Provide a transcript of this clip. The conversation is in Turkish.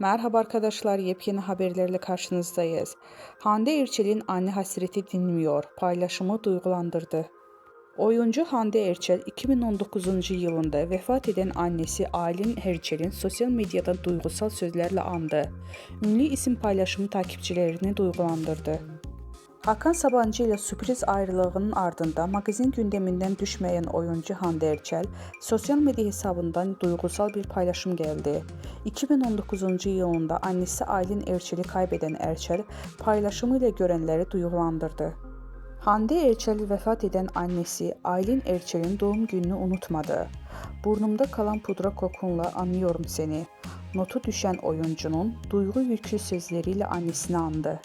Merhaba arkadaşlar, yepyeni haberlerle karşınızdayız. Hande Erçel'in anne hasreti dinmiyor, paylaşımı duygulandırdı. Oyuncu Hande Erçel 2019 yılında vefat eden annesi Aylin Erçel'in sosyal medyada duygusal sözlerle andı. Ünlü isim paylaşımı takipçilerini duygulandırdı. Hakan Sabancı ile sürpriz ayrılığının ardında magazin gündeminden düşmeyen oyuncu Hande Erçel, sosyal medya hesabından duygusal bir paylaşım geldi. 2019 yılında annesi Aylin Erçel'i kaybeden Erçel, paylaşımıyla görenleri duygulandırdı. Hande Erçel vefat eden annesi Aylin Erçel'in doğum gününü unutmadı. Burnumda kalan pudra kokunla anlıyorum seni. Notu düşen oyuncunun duygu yüklü sözleriyle annesini andı.